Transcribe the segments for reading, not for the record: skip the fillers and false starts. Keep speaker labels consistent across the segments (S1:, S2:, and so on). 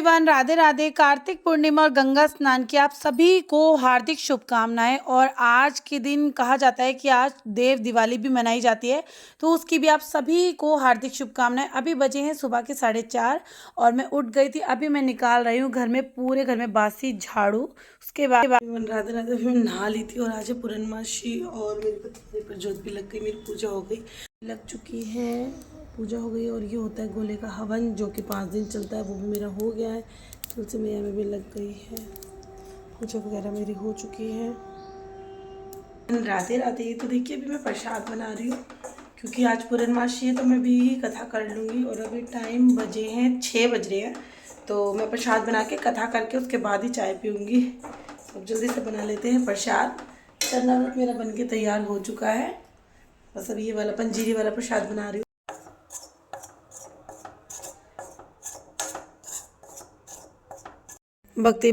S1: Everyone, Radhe Radhe. Kartik Purnima और गंगा स्नान की आप सभी को हार्दिक शुभकामनाएं। और आज के दिन कहा जाता है कि आज देव दिवाली भी मनाई जाती है, तो उसकी भी आप सभी को हार्दिक शुभकामनाएं। अभी बजे हैं सुबह के 4:30 और मैं उठ गई थी। अभी मैं निकाल रही हूँ घर में, पूरे घर में बासी झाड़ू। उसके बाद राधे राधे मैं नहा ली थी और आज है पूर्णमासी और मेरी पति पर जोत भी लग गई, मेरी पूजा हो गई, लग चुकी है, पूजा हो गई। और ये होता है गोले का हवन जो कि 5 दिन चलता है, वो भी मेरा हो गया है। तुलसी मैया में भी लग गई है, पूजा वगैरह मेरी हो चुकी है। राधे राधे। तो देखिए अभी मैं प्रसाद बना रही हूँ क्योंकि आज पूर्णमासी है, तो मैं भी कथा कर लूँगी। और अभी टाइम बजे हैं 6 बज रहे हैं, तो मैं प्रसाद बना के कथा करके उसके बाद ही चाय पीऊँगी। अब जल्दी से बना लेते हैं प्रसाद। चरनामृत मेरा बन के तैयार हो चुका है, बस अभी ये वाला पंजीरी वाला प्रसाद बना रही हूँ। भक्ति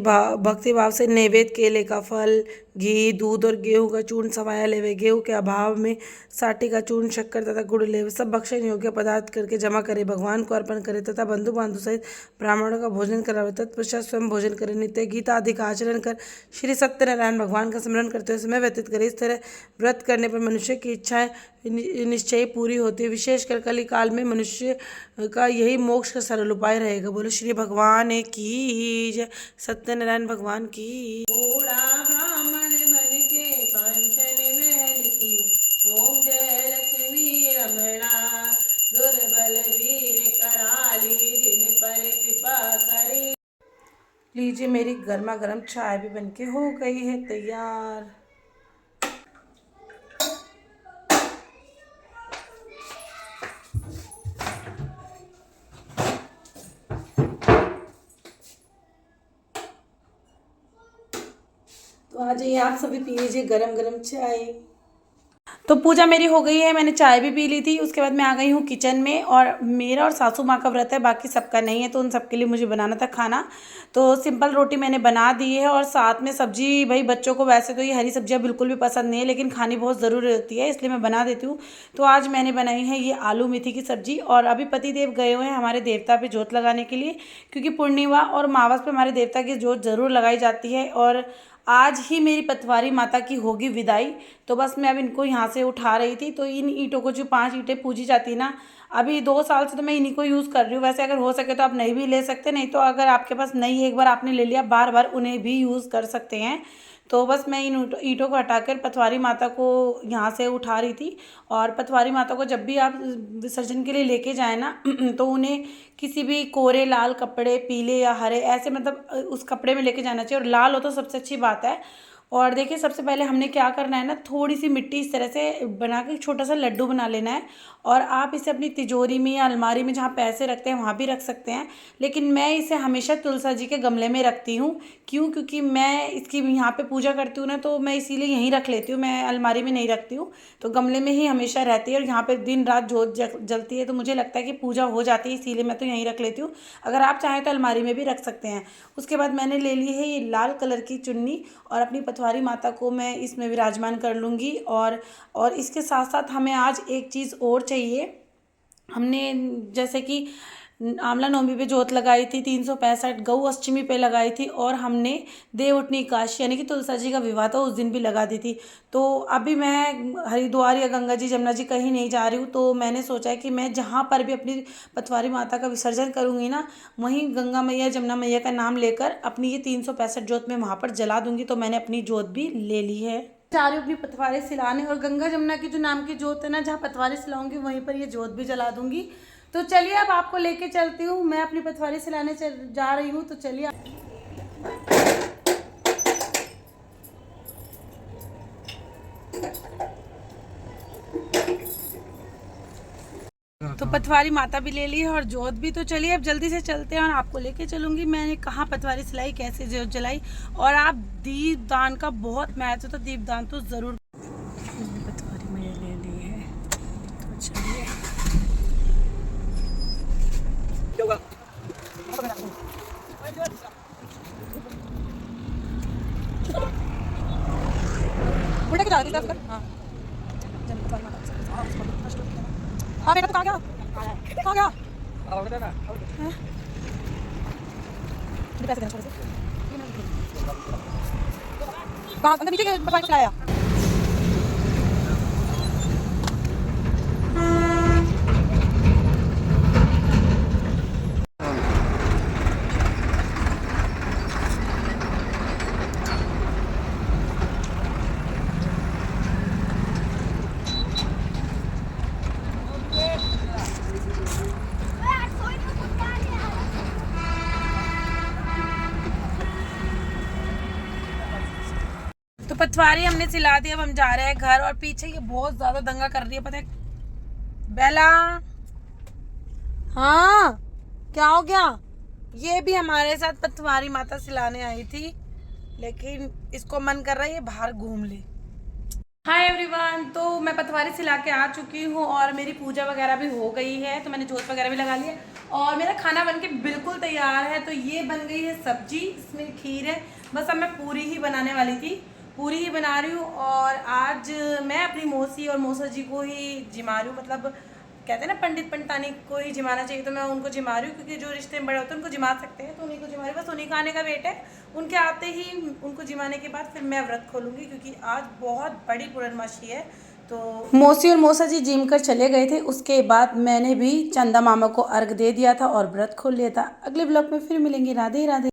S1: भाव से नैवेद्य केले का फल, घी, दूध और गेहूं का चूर्ण सवाया लेवे। गेहूं के अभाव में साठी का चूर्ण, शक्कर तथा गुड़ लेवे। सब भक्षण योग्य पदार्थ करके जमा करे, भगवान को अर्पण करे तथा बंधु बांधु सहित ब्राह्मणों का भोजन करावे। तत्पश्चात स्वयं भोजन करे। नित्य गीता आदि का आचरण कर श्री सत्यनारायण भगवान का स्मरण करते हुए समय व्यतीत करे। इस तरह व्रत करने पर मनुष्य की इच्छाएं निश्चय पूरी होती है। विशेषकर कली काल में मनुष्य का यही मोक्ष का सरल उपाय रहेगा। बोलो श्री भगवान की जय, सत्यनारायण भगवान की। बूढ़ा ब्राह्मण बन के कांचन महल की, ओम जय लक्ष्मी रमणा। दुर्बल वीर कराली, जिन पर कृपा करी। लीजिए मेरी गर्मा गर्म चाय भी बनके हो गई है तैयार। तो आ जाइए आप सभी पी लीजिए गरम गरम चाय। तो पूजा मेरी हो गई है, मैंने चाय भी पी ली थी। उसके बाद मैं आ गई हूँ किचन में। और मेरा और सासू माँ का व्रत है, बाकी सबका नहीं है, तो उन सबके लिए मुझे बनाना था खाना। तो सिंपल रोटी मैंने बना दी है और साथ में सब्जी। भाई बच्चों को वैसे तो ये हरी सब्जियाँ बिल्कुल भी पसंद नहीं है, लेकिन खानी बहुत ज़रूरी होती है, इसलिए मैं बना देती हूँ। तो आज मैंने बनाई है ये आलू मेथी की सब्जी। और अभी पतिदेव गए हुए हैं हमारे देवता पे जोत लगाने के लिए, क्योंकि पूर्णिमा और अमावस पे हमारे देवता की जोत ज़रूर लगाई जाती है। और आज ही मेरी पतवारी माता की होगी विदाई, तो बस मैं अब इनको यहाँ से उठा रही थी। तो इन ईंटों को, जो 5 ईंटें पूजी जाती है ना, अभी 2 साल से तो मैं इन्हीं को यूज़ कर रही हूँ। वैसे अगर हो सके तो आप नई भी ले सकते, नहीं तो अगर आपके पास नई एक बार आपने ले लिया, बार बार उन्हें भी यूज़ कर सकते हैं। तो बस मैं इन ईंटों को हटाकर पतवारी माता को यहाँ से उठा रही थी। और पतवारी माता को जब भी आप विसर्जन के लिए लेके जाए ना, तो उन्हें किसी भी कोरे लाल कपड़े, पीले या हरे, ऐसे मतलब उस कपड़े में लेके जाना चाहिए। और लाल हो तो सबसे अच्छी बात है। और देखिए सबसे पहले हमने क्या करना है ना, थोड़ी सी मिट्टी इस तरह से बना के छोटा सा लड्डू बना लेना है। और आप इसे अपनी तिजोरी में या अलमारी में जहाँ पैसे रखते हैं वहाँ भी रख सकते हैं, लेकिन मैं इसे हमेशा तुलसा जी के गमले में रखती हूँ। क्यों? क्योंकि मैं इसकी यहाँ पे पूजा करती हूँ ना, तो मैं इसीलिए यहीं रख लेती हूँ, मैं अलमारी में नहीं रखती हूँ। तो गमले में ही हमेशा रहती है और यहाँ पर दिन रात जोत जलती है, तो मुझे लगता है कि पूजा हो जाती है, इसीलिए मैं तो यहीं रख लेती हूँ। अगर आप चाहें तो अलमारी में भी रख सकते हैं। उसके बाद मैंने ले ली है ये लाल कलर की चुन्नी, और अपनी पतवारी माता को मैं इसमें विराजमान कर लूँगी। और इसके साथ साथ हमें आज एक चीज़ और चाहिए। हमने जैसे कि आंवला नवमी पे जोत लगाई थी, 365 गौ अष्टमी पे लगाई थी, और हमने देवउठनी एकादशी यानी कि तुलसा जी का विवाह था उस दिन भी लगा दी थी। तो अभी मैं हरिद्वार या गंगा जी, जमुना जी कहीं नहीं जा रही हूँ, तो मैंने सोचा है कि मैं जहाँ पर भी अपनी पतवारी माता का विसर्जन करूँगी ना, वहीं गंगा मैया, जमुना मैया का नाम लेकर अपनी ये 365 जोत में वहाँ पर जला दूँगी। तो मैंने अपनी जोत भी ले ली है। जा रही हूँ अपनी पतवारी सिलाने, और गंगा जमुना की जो नाम की जोत है ना, जहाँ पतवारी सिलाऊंगी वहीं पर ये जोत भी जला दूंगी। तो चलिए अब आपको लेके चलती हूँ, मैं अपनी पतवारी सिलाने जा रही हूँ। तो चलिए। तो पतवारी माता भी ले ली है और जोत भी। तो चलिए अब जल्दी से चलते हैं और आपको लेके चलूँगी मैंने कहाँ पतवारी सिलाई, कैसे जोत जलाई। और आप दीपदान का बहुत महत्व, तो दीपदान तो ज़रूर। पतवारी मैंने ले ली है, तो चलिए। उल्टा के जा रही है। हाँ हाँ बेटा, तो कहाँ गया? कहाँ गया? पैसे देना थोड़े से। कहाँ अंदर नीचे के पता नहीं आया। तो पटवारी हमने सिला दी, अब हम जा रहे हैं घर। और पीछे ये बहुत ज्यादा दंगा कर रही है, पता है बेला। हाँ क्या हो गया? ये भी हमारे साथ पटवारी माता सिलाने आई थी, लेकिन इसको मन कर रहा है ये बाहर घूम ले। हाय एवरीवन, तो मैं पटवारी सिला के आ चुकी हूँ और मेरी पूजा वगैरह भी हो गई है। तो मैंने जोत वगैरह भी लगा लिया और मेरा खाना बन के बिल्कुल तैयार है। तो ये बन गई है सब्जी, इसमें खीर है। बस अब मैं पूरी ही बनाने वाली थी, पूरी ही बना रही हूँ। और आज मैं अपनी मौसी और मौसा जी को ही जिमा रही हूँ। मतलब कहते हैं ना पंडित पंडितानी को ही जिमाना चाहिए, तो मैं उनको जिमा रही हूँ, क्योंकि जो रिश्ते में बड़े होते हैं उनको जिमा सकते हैं, तो उन्हीं को जिमा रही हूँ। बस उन्हीं का आने का वेट है। उनके आते ही उनको जिमाने के बाद फिर मैं व्रत खोलूँगी, क्योंकि आज बहुत बड़ी पूर्णमासी है। तो मौसी और मौसा जी जिम कर चले गए थे, उसके बाद मैंने भी चंदा मामा को अर्घ दे दिया था और व्रत खोल लिया था। अगले ब्लॉग में फिर मिलेंगे। राधे राधे।